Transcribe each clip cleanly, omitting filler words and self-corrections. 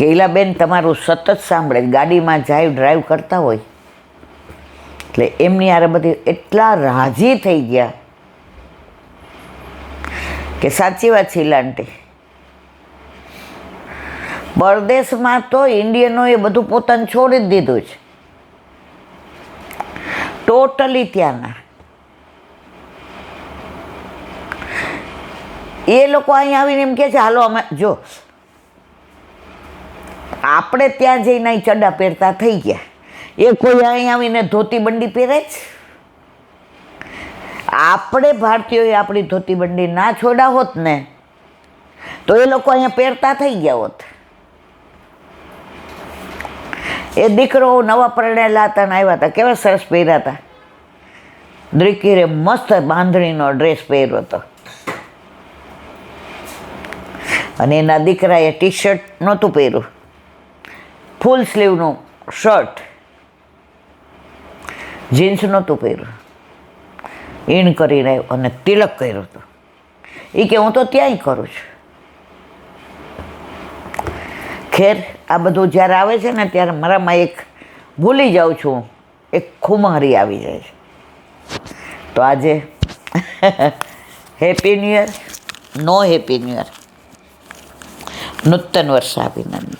કે ઈલાબેન તમારું સતત સાંભળે, ગાડીમાં જાય ડ્રાઈવ કરતા હોય એટલે એમની આરે બધી એટલા રાજી થઈ ગયા કે સાચી વાત છે ઈલાંટી, પરદેશમાં તો ઇન્ડિયનોએ બધું પોતાને છોડી જ દીધું છે, ટોટલી ત્યાંના. એ લોકો અહીં આવીને એમ કહે છે હાલો અમે, જો આપણે ત્યાં જઈને અહીં ચડ્ડા પહેરતા થઈ ગયા, એ કોઈ અહીં આવીને ધોતી બંડી પહેરે જ? આપણે ભારતીયોએ આપણી ધોતી બંડી ના છોડા હોત ને તો એ લોકો અહીંયા પહેરતા થઈ ગયા હોત. એ દીકરો નવા પરણેલા હતા ને આવ્યા હતા, કેવા સરસ પહેર્યા હતા. દ્રિકીરે મસ્ત બાંધણીનો ડ્રેસ પહેર્યો હતો અને એના દીકરાએ ટી શર્ટ નહોતું પહેર્યું, ફૂલ સ્લીવનું શર્ટ, જીન્સ નહોતું પહેર્યું, ઈણ કરીને આવ્યો અને તિલક કર્યો હતો. એ કે હું તો ત્યાંય કરું છું. ખેર, આ બધું જ્યારે આવે છે ને ત્યારે મારામાં એક ભૂલી જાઉં છું, એક ખુમારી આવી જાય છે. તો આજે હેપી ન્યૂ યર, નો હેપી ન્યૂ યર, નૂતન વર્ષ અભિનંદન.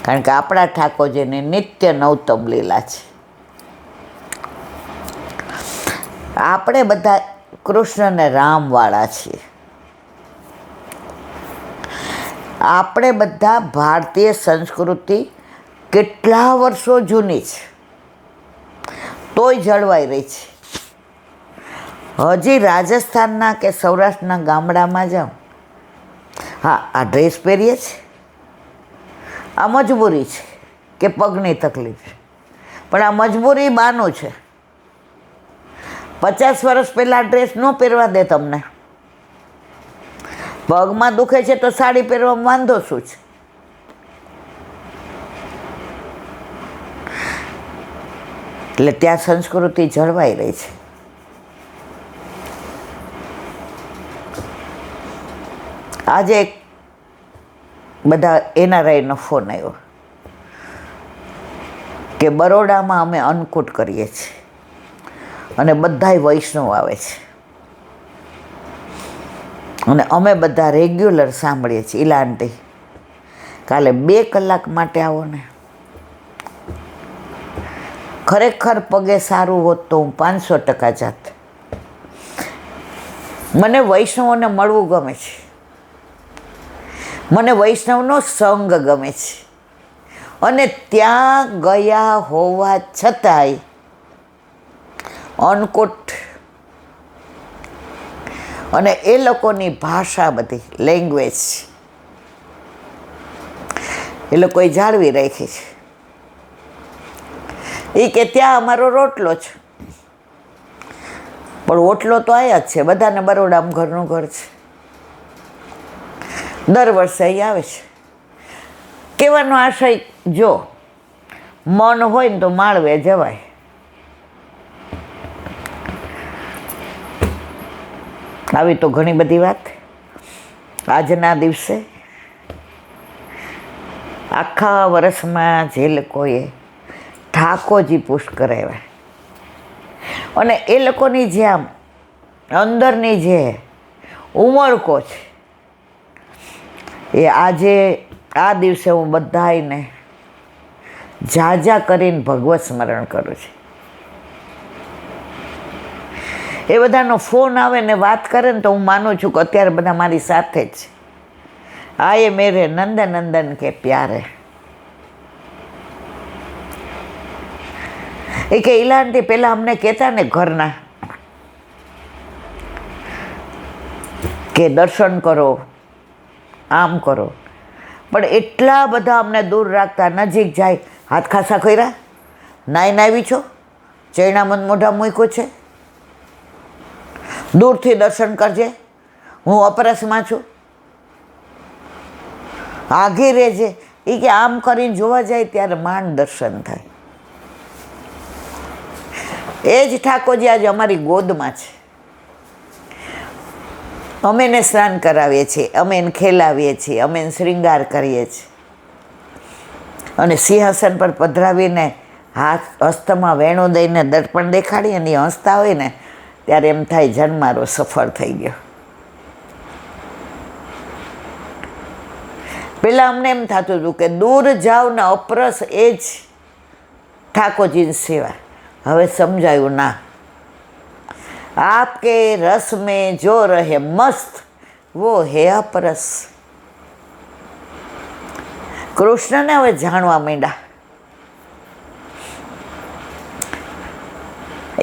કારણ કે આપણા ઠાકોરજીની નિત્ય નવતમ લીલા છે. આપણે બધા કૃષ્ણ અને રામવાળા છીએ. આપણે બધા ભારતીય સંસ્કૃતિ કેટલા વર્ષો જૂની છે તોય જળવાઈ રહી છે. હજી રાજસ્થાનના કે સૌરાષ્ટ્રના ગામડામાં જાઓ, હા આ ડ્રેસ પહેરીએ છીએ, આ મજબૂરી છે કે પગની તકલીફ છે, પણ આ મજબૂરી બાનું છે. 50 વર્ષ પહેલાં ડ્રેસ ન પહેરવા દે તમને. પગમાં દુખે છે તો સાડી પહેરવામાં વાંધો શું છે? એટલે ત્યાં સંસ્કૃતિ જળવાઈ રહી છે. આજે એક બધા NRIનો ફોન આવ્યો કે બરોડામાં અમે અન્નકૂટ કરીએ છીએ અને બધાય વૈષ્ણવ આવે છે અને અમે બધા રેગ્યુલર સાંભળીએ છીએ. ઈલા આંટી કાલે 2 કલાક માટે આવો ને. ખરેખર પગે સારું હોત તો હું 500% જાત. મને વૈષ્ણવોને મળવું ગમે છે, મને વૈષ્ણવનો સંગ ગમે છે અને ત્યાં ગયા હોવા છતાંય અન્નકૂટ અને એ લોકોની ભાષા, બધી લેંગ્વેજ એ લોકોએ જાળવી રાખી છે. એ કે ત્યાં અમારો રોટલો છે, પણ ઓટલો તો આયા જ છે, બધાને બરોડામાં ઘરનું ઘર છે, દર વર્ષે અહીં આવે છે. કહેવાનો આશય, જો મન હોય ને તો માળવે જવાય. આવી તો ઘણી બધી વાત. આજના દિવસે આખા વર્ષમાં જે લોકોએ ઠાકોરજી પુષ્ટ કરાવ્યા અને એ લોકોની જે આમ અંદરની જે ઉમળકો છે એ આજે આ દિવસે હું બધાને ઝાઝા કરીને ભગવત સ્મરણ કરું છું. એ બધાનો ફોન આવે ને વાત કરે ને તો હું માનું છું કે અત્યારે બધા મારી સાથે જ છે. આયે મેરે નંદન નંદન કે પ્યારે. એ કે ઈલા આંટી પહેલાં અમને કહેતા ને ઘરના કે દર્શન કરો, આમ કરો, પણ એટલા બધા અમને દૂર રાખતા. નજીક જાય, હાથ ખાસા કર્યા, નાઈને આવી છો, ચૈણામંદ મોઢા મૂક્યું છે, દૂરથી દર્શન કરજે, હું અપરસમાં છું, આઘી રહેજે. એ કે આમ કરીને જોવા જાય ત્યારે માંડ દર્શન થાય. એ જ ઠાકોરજી આજે અમારી ગોદમાં છે. અમે એને સ્નાન કરાવીએ છીએ, અમે એને ખેલાવીએ છીએ, અમે એને શ્રૃંગાર કરીએ છીએ. અને સિંહાસન પર પધરાવીને હાથ હસ્તમાં વેણું દઈને દર્પણ દેખાડી અને એ હસતા હોય ને ત્યારે એમ થાય જન્મારો સફળ થઈ ગયો. પેલા અમને એમ થતું હતું કે દૂર જાવ ને અપરસ એ જ ઠાકોરજીની સેવા. હવે સમજાયું ના, આપકે રસ में जो रहे मस्त वो है अपरस. કૃષ્ણને હવે જાણવા માંડ્યા.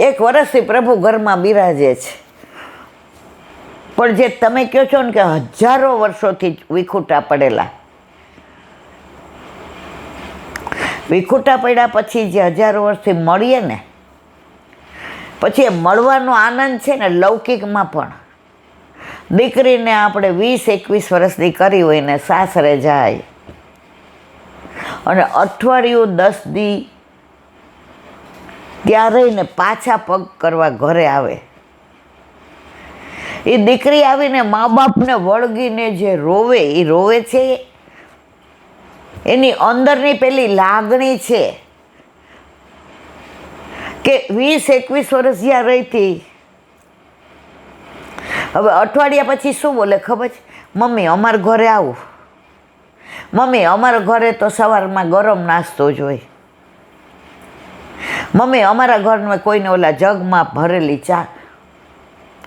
1 વર્ષથી પ્રભુ ઘરમાં બિરાજે છે, પણ જે તમે કહો છો ને કે હજારો વર્ષોથી વિખૂટા પડેલા, વિખૂટા પડ્યા પછી જે હજારો વર્ષથી મળીએ ને, પછી એ મળવાનો આનંદ છે ને લૌકિકમાં પણ. દીકરીને આપણે 20-21 વર્ષની કરી હોય ને સાસરે જાય અને અઠવાડિયું 10 દી ત્યાં રહીને પાછા પગ કરવા ઘરે આવે, એ દીકરી આવીને મા બાપને વળગીને જે રોવે, એ રોવે છે એની અંદરની પેલી લાગણી છે કે 20-21 વર્ષ જ્યાં રહી હતી, હવે અઠવાડિયા પછી શું બોલે ખબર છે? મમ્મી અમારા ઘરે આવું, મમ્મી અમારા ઘરે તો સવારમાં ગરમ નાસ્તો જ હોય, મમ્મી અમારા ઘરમાં કોઈને ઓલા જગમાં ભરેલી ચા.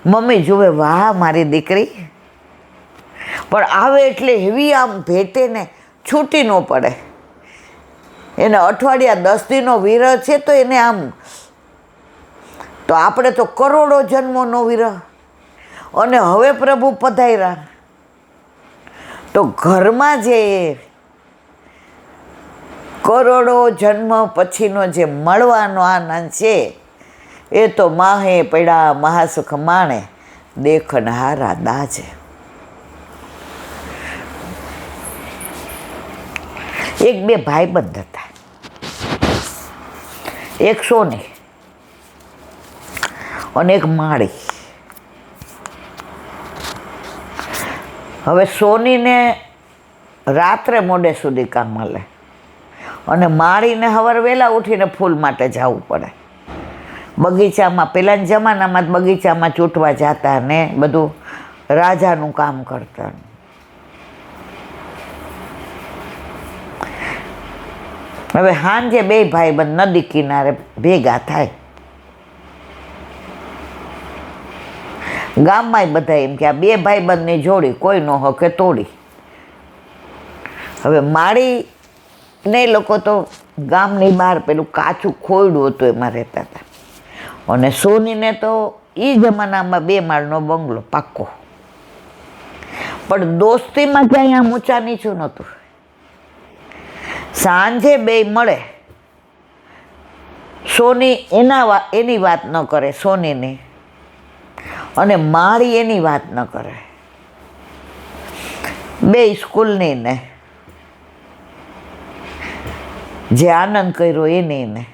મમ્મી જુએ વાહ મારી દીકરી, પણ આવે એટલે એવી આમ ભેટે ને છૂટી ન પડે. એને અઠવાડિયા 10 દીનો વિરહ છે તો એને આમ, તો આપણે તો કરોડો જન્મોનો વિરહ. અને હવે પ્રભુ પધાર્યા તો ઘરમાં જે કરોડો જન્મ પછીનો જે મળવાનો આનંદ છે એ તો માહે પડ્યા મહાસુખ માણે દેખનહારા દાજે. એક બે ભાઈબંધ હતા, એક સોની અને એક માળી. હવે સોનીને રાત્રે મોડે સુધી કામ મળે અને માળીને સવારે વહેલા ઉઠીને ફૂલ માટે જવું પડે. બગીચામાં, પહેલાંના જમાનામાં બગીચામાં ચૂંટવા જતા ને બધું રાજાનું કામ કરતા. હવે સાંજે બે ભાઈબંધ નદી કિનારે ભેગા થાય. ગામમાં બધા એમ કે આ બે ભાઈબંધની જોડી કોઈ ન હકે તોડી. હવે માળી ને લોકો તો ગામની બહાર પેલું કાચું ખોયડું હતું એમાં રહેતા હતા, અને સોનીને તો એ જમાનામાં 2 માળનો બંગલો પાક્કો. પણ દોસ્તીમાં ક્યાંય આમ ઊંચા નીચું નહોતું. સાંજે બે મળે, સોની એની વાત ન કરે સોનીની, અને માળી એની વાત ન કરે. બે સ્કૂલની ને જે આનંદ કર્યો એની ને.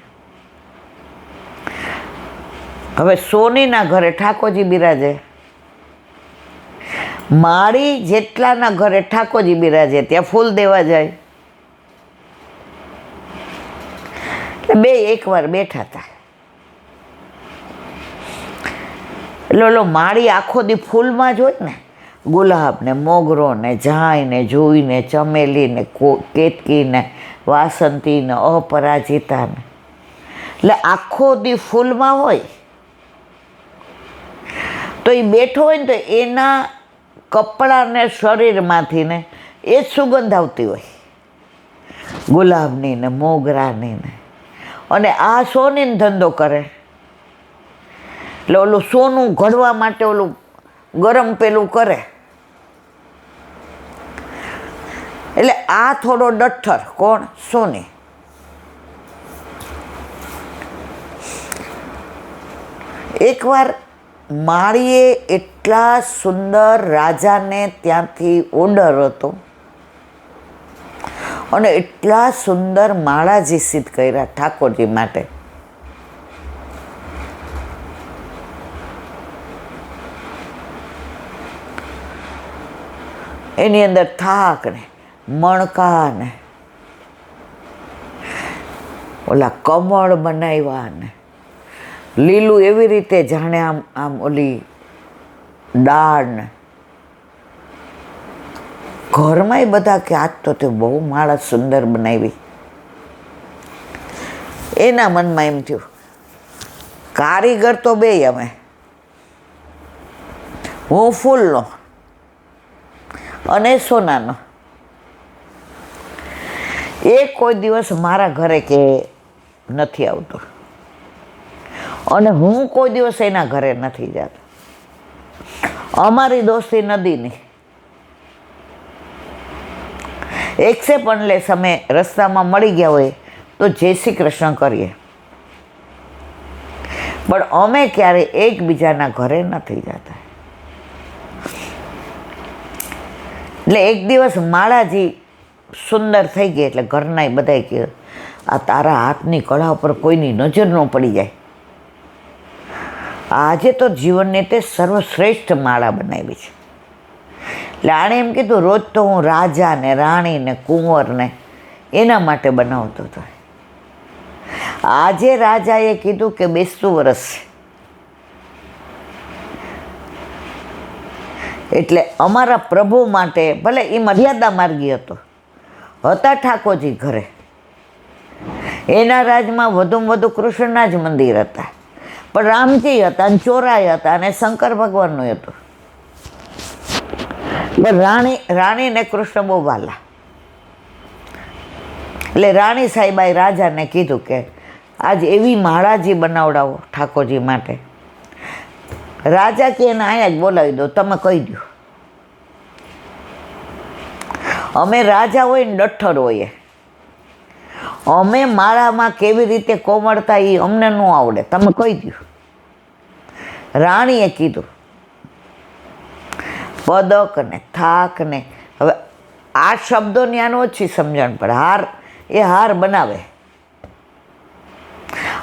હવે સોનીના ઘરે ઠાકોરજી બિરાજે, માળી જેટલાના ઘરે ઠાકોરજી બિરાજે ત્યાં ફૂલ દેવા જાય. બે એકવાર બેઠા હતા એટલે ઓલો માળી આખો દી ફૂલમાં જ હોય ને, ગુલાબ ને મોગરો ને જાય ને જુઈ ને ચમેલી ને કેતકી ને વાસંતી ને અપરાજિતા ને, એટલે આખો દી ફૂલમાં હોય. તો એ બેઠો હોય ને તો એના કપડાં ને શરીરમાંથી ને એ જ સુગંધ આવતી હોય, ગુલાબની ને મોગરાની ને. અને આ સોનીનો ધંધો કરે એટલે ઓલું સોનું ઘડવા માટે ઓલું ગરમ પેલું કરે, એટલે આ થોડો ડઠ્ઠર. કોણ? સોની. એકવાર માળીએ એટલા સુંદર રાજાને ત્યાંથી ઓર્ડર હતો અને એટલા સુંદર માળાજી સિદ્ધ કર્યા ઠાકોરજી માટે. એની અંદર થાક ને મણકા ને ઓલા કમળ બનાવ્યા ને લીલું એવી રીતે જાણે આમ આમ ઓલી દાળ ને ઘરમાંય બધા કે આજ તો તે બહુ માળા સુંદર બનાવી. એના મનમાં એમ થયું કારીગર તો બે અમે, હું ફૂલનો અને સોનાનો. એ કોઈ દિવસ મારા ઘરે કે નથી આવતો અને હું કોઈ દિવસ એના ઘરે નથી જતો. અમારી દોસ્તી નદીની. એક્સેપ્ટ અનલેસ અમે રસ્તામાં મળી ગયા હોય તો જય શ્રી કૃષ્ણ કરીએ, પણ અમે ક્યારે એકબીજાના ઘરે નથી જતા. એટલે એક દિવસ માળાજી સુંદર થઈ ગઈ એટલે ઘરના બધાય કે આ તારા હાથની કળા ઉપર કોઈની નજર ન પડી જાય. આજે તો જીવનને તે સર્વશ્રેષ્ઠ માળા બનાવી છે. એટલે આણે એમ કીધું રોજ તો હું રાજા ને રાણી ને કુંવર ને એના માટે બનાવતો હતો. આજે રાજાએ કીધું કે બેસતું વરસ એટલે અમારા પ્રભુ માટે, ભલે એ મર્યાદા માર્ગી હતો, હતા ઠાકોરજી ઘરે, એના રાજમાં વધુમાં વધુ કૃષ્ણના જ મંદિર હતા, પણ રામજી હતા અને ચોરાય હતા અને શંકર ભગવાનનું હતું. પણ રાણીને કૃષ્ણ બહુ વાલા. એટલે રાણી સાહેબાએ રાજાને કીધું કે આજ એવી માળાજી બનાવડાવો ઠાકોરજી માટે. રાજા કે એને અહીંયા જ બોલાવી દો, તમે કહી દો. અમે રાજા હોય ને ડઠ્ઠર હોઈએ, અમે માળામાં કેવી રીતે કોમળતા એ અમને ન આવડે, તમે કહી દો. રાણીએ કીધું પદક ને થાક ને, હવે આ શબ્દોની આનો ઓછી સમજણ પડે. હાર એ હાર બનાવે,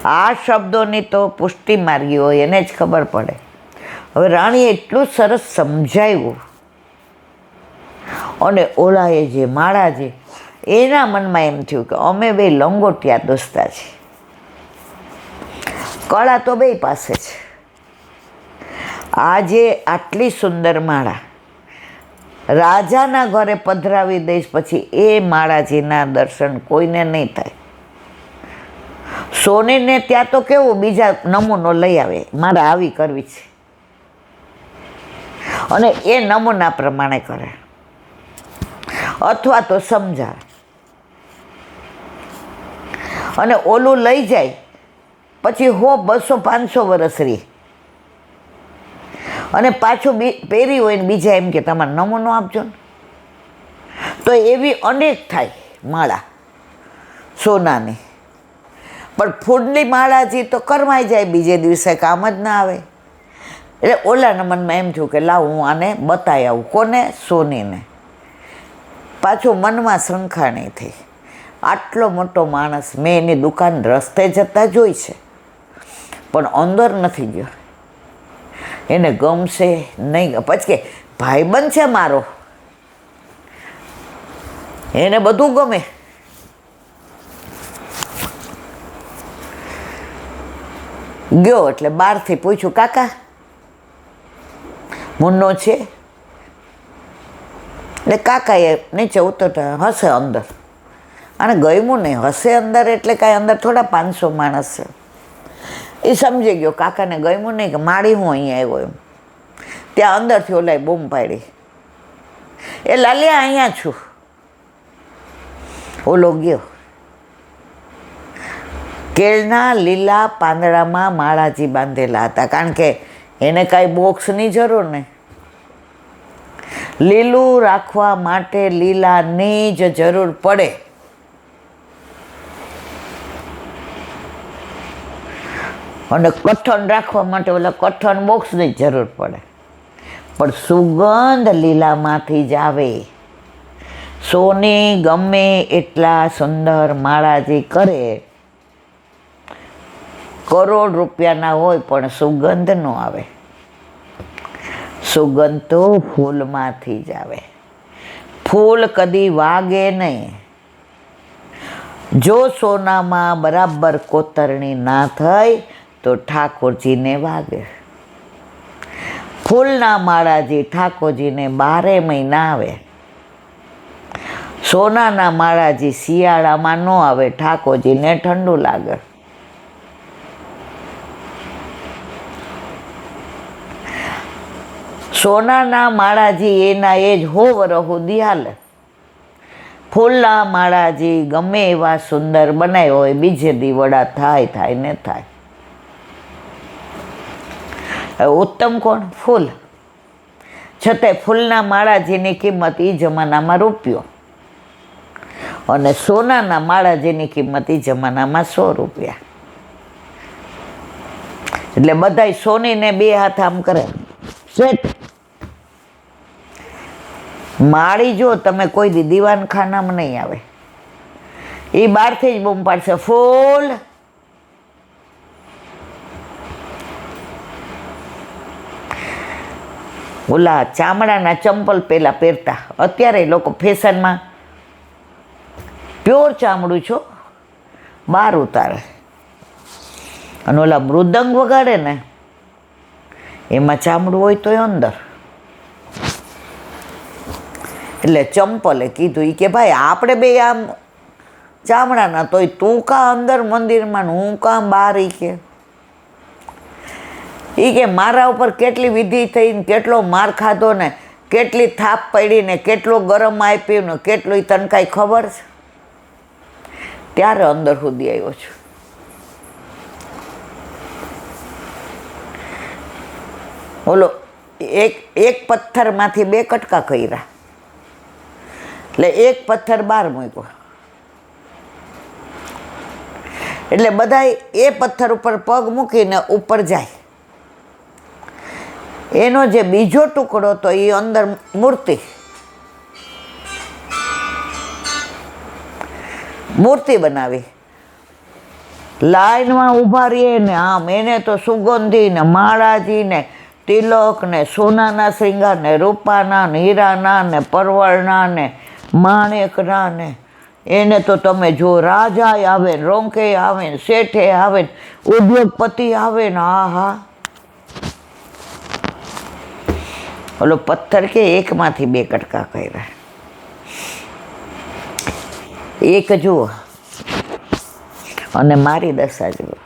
આ શબ્દોની તો પુષ્ટિ માર્ગી હોય એને જ ખબર પડે. હવે રાણીએ એટલું સરસ સમજાવ્યું અને ઓલાએ જે માળાજી એના મનમાં એમ થયું કે અમે બે લંગોટિયા દોસ્તા છીએ, કળા તો બે પાસે છે. આજે આટલી સુંદર માળા રાજાના ઘરે પધરાવી દઈશ, પછી એ માળાજીના દર્શન કોઈને નહીં થાય. સોનીને ત્યાં તો કેવું બીજા નમૂનો લઈ આવે, મારે આવી કરવી છે, અને એ નમૂના પ્રમાણે કરે અથવા તો સમજાવે. અને ઓલું લઈ જાય પછી 100, 200, 500 વર્ષ રહી અને પાછું પહેરી હોય ને બીજા એમ કે તમારે નમૂનો આપજો ને. તો એવી અનેક થાય માળા સોનાની. પણ ફૂલની માળાજી તો કરમાઈ જાય, બીજે દિવસે કામ જ ના આવે. એટલે ઓલાના મનમાં એમ થયું કે લાવ હું આને બતાવી આવું. કોને? સોનીને. પાછું મનમાં શંખાણી થઈ, આટલો મોટો માણસ, મેં એની દુકાન રસ્તે જતા જોઈ છે પણ અંદર નથી ગયો, એને ગમશે નહીં. પછી કે ભાઈબંધ છે મારો, એને બધું ગમે. ગયો એટલે બહારથી પૂછ્યું કાકા મુન્નો છે? એટલે કાકાએ નીચે ઉતરતા હશે અંદર. અને ગયમું નહીં, હશે અંદર એટલે કાંઈ અંદર થોડા 500 માણસ છે. એ સમજી ગયો કાકાને ગયમું નહીં કે માળી હું અહીંયા આવ્યો એમ. ત્યાં અંદરથી ઓલાએ બૂમ પાડી, એ લાલિયા અહીંયા છું. ઓલો ગયો. કેળના લીલા પાંદડામાં માળાજી બાંધેલા હતા, કારણ કે એને કાંઈ બોક્સની જરૂર નહીં. લીલું રાખવા માટે લીલાની જ જરૂર પડે. અને કઠણ રાખવા માટે ઓલા કઠણ બોક્સની જ જરૂર પડે. પણ સુગંધ લીલામાંથી જ આવે. સોની ગમે એટલા સુંદર માળાજી કરે, કરોડ રૂપિયાના હોય પણ સુગંધ ન આવે. સુગંધ તો ફૂલમાંથી જ આવે. ફૂલ કદી વાગે નહીં. જો સોનામાં બરાબર કોતરણી ના થઈ તો ઠાકોરજીને વાગે. ફૂલના માળાજી ઠાકોરજીને 12 મહિના આવે. સોનાના માળાજી શિયાળામાં ન આવે, ઠાકોરજીને ઠંડુ લાગે. સોનાના માળાજી એના એ જ 100 વરસ સુધી હાલે. ફૂલના માળાજી ગમે એવા સુંદર બનાવ્યો હોય, બીજે દી વડા થાય ને થાય. ઉત્તમ કોણ? ફૂલ. છતાંય ફૂલના માળાજીની કિંમત એ જમાનામાં રૂપિયો, અને સોનાના માળાજીની કિંમત એ જમાનામાં 100 રૂપિયા. એટલે બધાય સોનીને 2 હાથ આમ કરે, સેટ. માળી જો તમે કોઈ દી દીવાનખાનામાં નહીં આવે, એ બહારથી જ બૂમ પાડશે, ફૂલ. ઓલા ચામડાના ચંપલ પહેલા પહેરતા, અત્યારે લોકો ફેશનમાં પ્યોર ચામડું છો બહાર ઉતારે, અને ઓલા મૃદંગ વગાડે ને એમાં ચામડું હોય તોય અંદર. એટલે ચંપલે કીધું કે ભાઈ આપણે બે આમ ચામડાના, તોય તું કા અંદર મંદિરમાં, હું કા બહાર? કે મારા ઉપર કેટલી વિધિ થઈ ને કેટલો માર ખાધો ને કેટલી થાપ પડી ને કેટલો ગરમ આપ્યું ને કેટલું, તને કાંઈ ખબર છે? ત્યારે અંદર સુધી આવ્યો છું. બોલો, એક પથ્થરમાંથી 2 કટકા કર્યા, એટલે એક પથ્થર બહાર મૂક્યો. એટલે બધા એ પથ્થર ઉપર પગ મૂકીને ઉપર જાય. એનો જે બીજો ટુકડો તો એ અંદર મૂર્તિ બનાવી. લાઈનમાં ઊભા રહીએ ને આમ, એને તો સુગંધી ને માળાજી ને તિલક ને સોનાના શ્રીંગાર ને રૂપાના ને હીરાના ને પરવળના ને માણેકના ને, એને તો તમે જો રાજા આવે ને રોંકે આવે ને શેઠે આવે ને ઉદ્યોગપતિ આવે ને, હા. ઓલો પથ્થર કે એકમાંથી 2 કટકા કર્યા. એક જુઓ અને મારી દશા જુઓ.